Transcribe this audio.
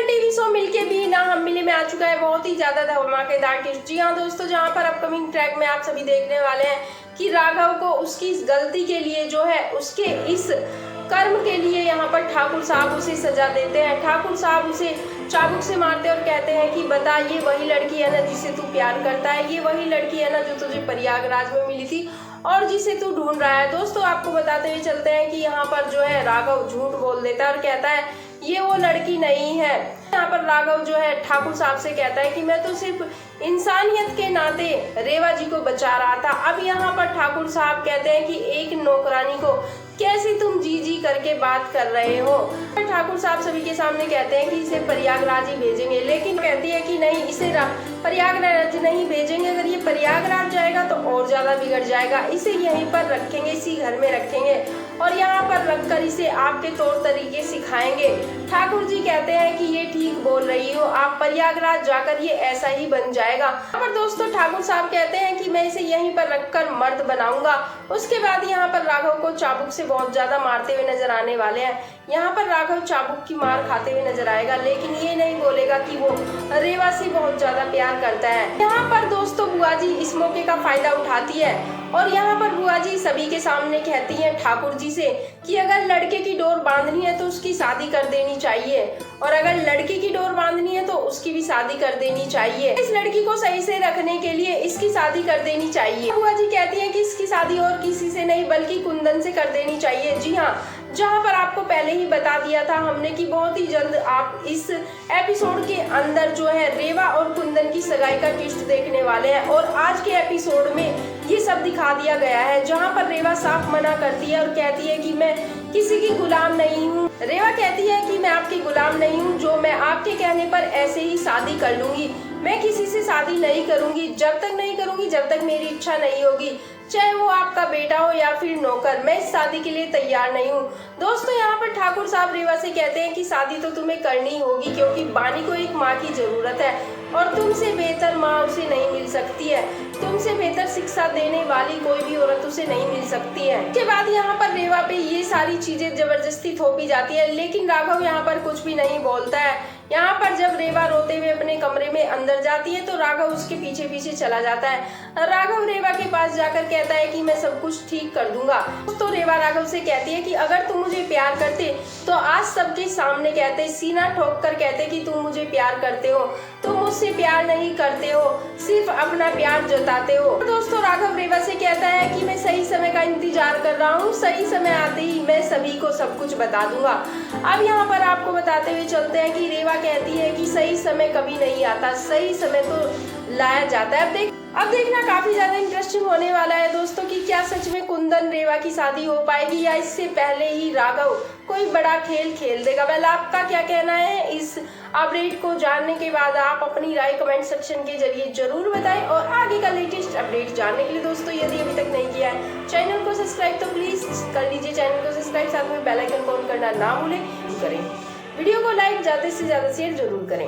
TV show मिलके भी ना हम मिले में आ चुका है बहुत ही ज्यादा धमाकेदार ट्विस्ट। जी हाँ दोस्तों, जहाँ पर अपकमिंग ट्रैक में आप सभी देखने वाले हैं कि राघव को उसकी इस गलती के लिए जो है उसके इस कर्म के लिए यहाँ पर ठाकुर साहब उसे सजा देते हैं। ठाकुर साहब उसे चाबुक से मारते और कहते हैं कि बता, ये वही लड़की है ना जिसे तू प्यार करता है, ये वही लड़की है ना जो तुझे प्रयागराज में मिली थी और जिसे तू ढूंढ रहा है। दोस्तों आपको बताते हुए चलते हैं कि यहाँ पर जो है राघव झूठ बोल देता है और कहता है ये वो लड़की नहीं है। यहाँ पर राघव जो है ठाकुर साहब से कहता है कि मैं तो सिर्फ इंसानियत के नाते रेवा जी को बचा रहा था। अब यहाँ पर ठाकुर साहब कहते हैं कि एक नौकरानी को कैसे तुम जी जी करके बात कर रहे हो। ठाकुर साहब सभी के सामने कहते हैं कि इसे प्रयागराज ही भेजेंगे, लेकिन कहती है कि नहीं, इसे प्रयागराज नहीं भेजेंगे। अगर ये प्रयागराज जाएगा तो और ज्यादा बिगड़ जाएगा, इसे यहीं पर रखेंगे, इसी घर में रखेंगे और यहाँ पर रखकर इसे आपके तौर तरीके सिखाएंगे। ठाकुर जी कहते हैं कि ये ठीक बोल रही हो, आप प्रयागराज जाकर ये ऐसा ही बन जाएगा। पर दोस्तों ठाकुर साहब कहते हैं कि मैं इसे यहीं पर रखकर मर्द बनाऊंगा। उसके बाद यहाँ पर राघव को चाबुक से बहुत ज्यादा मारते हुए नजर आने वाले हैं। यहाँ पर राघव चाबुक की मार खाते हुए नजर आएगा, लेकिन ये नहीं बोलेगा कि वो रेवा से बहुत ज्यादा प्यार करता है। यहाँ पर दोस्तों बुआ जी इस मौके का फायदा उठाती है और यहाँ पर बुआ जी सभी के सामने कहती हैं ठाकुर जी से कि अगर लड़के की डोर बांधनी है तो उसकी शादी कर देनी चाहिए और अगर लड़की की डोर बांधनी है तो उसकी भी शादी कर देनी चाहिए। इस लड़की को सही से रखने के लिए इसकी शादी कर देनी चाहिए। बुआ जी कहती हैं कि इसकी शादी और किसी से नहीं बल्कि कुंदन से कर देनी चाहिए। जी हाँ, जहाँ पर आपको पहले ही बता दिया था हमने कि बहुत ही जल्द आप इस एपिसोड के अंदर जो है रेवा और कुंदन की सगाई का ट्विस्ट देखने वाले हैं और आज के एपिसोड में ये सब दिखा दिया गया है। जहाँ पर रेवा साफ मना करती है और कहती है कि मैं किसी की गुलाम नहीं हूँ। रेवा कहती है कि मैं आपकी गुलाम नहीं हूँ, जो मैं आपके कहने पर ऐसे ही शादी कर लूंगी। मैं किसी से शादी नहीं करूंगी, जब तक नहीं करूंगी जब तक मेरी इच्छा नहीं होगी, चाहे वो आपका बेटा हो या फिर नौकर। मैं इस शादी के लिए तैयार नहीं हूँ। दोस्तों यहाँ पर ठाकुर साहब रेवा से कहते हैं कि शादी तो तुम्हें करनी होगी क्योंकि बानी को एक माँ की जरूरत है और तुमसे बेहतर माँ उसे नहीं मिल सकती है। तुमसे बेहतर शिक्षा देने वाली कोई भी औरत उसे नहीं मिल सकती है। उसके बाद यहाँ पर रेवा पे ये सारी चीजें जबरदस्ती थोपी जाती है, लेकिन राघव यहाँ पर कुछ भी नहीं बोलता है। यहाँ पर जब रेवा रोते हुए अपने कमरे में अंदर जाती है तो राघव उसके पीछे पीछे चला जाता है। राघव रेवा के पास जाकर कहता है कि मैं सब कुछ ठीक कर दूंगा। तो रेवा राघव से कहती है कि अगर तुम मुझे प्यार करते तो आज सबके सामने कहते, सीना ठोक कर कहते कि तुम मुझे प्यार करते हो। तुम मुझसे प्यार नहीं करते हो, सिर्फ अपना प्यार जताते हो। दोस्तों राघव रेवा से कहता है कि मैं सही समय का इंतजार कर रहा हूँ, सही समय आते ही मैं सभी को सब कुछ बता दूंगा। अब यहाँ पर आपको बताते हुए चलते हैं कि रेवा कहती है कि सही समय कभी नहीं आता, सही समय तो लाया जाता है। अब देखना काफी ज्यादा इंटरेस्टिंग होने वाला है दोस्तों कि क्या सच में कुंदन रेवा की शादी हो पाएगी या इससे पहले ही राघव कोई बड़ा खेल खेल देगा। वेल आपका क्या कहना है इस अपडेट को जानने के बाद? आप अपनी राय कमेंट सेक्शन के जरिए जरूर बताएं और आगे का लेटेस्ट अपडेट जानने के लिए दोस्तों यदि अभी तक नहीं किया है चैनल को सब्सक्राइब तो प्लीज कर लीजिए चैनल को सब्सक्राइब, साथ में बेल आइकन ऑन करना ना भूलें। करें वीडियो को लाइक, ज्यादा से ज्यादा शेयर जरूर करें।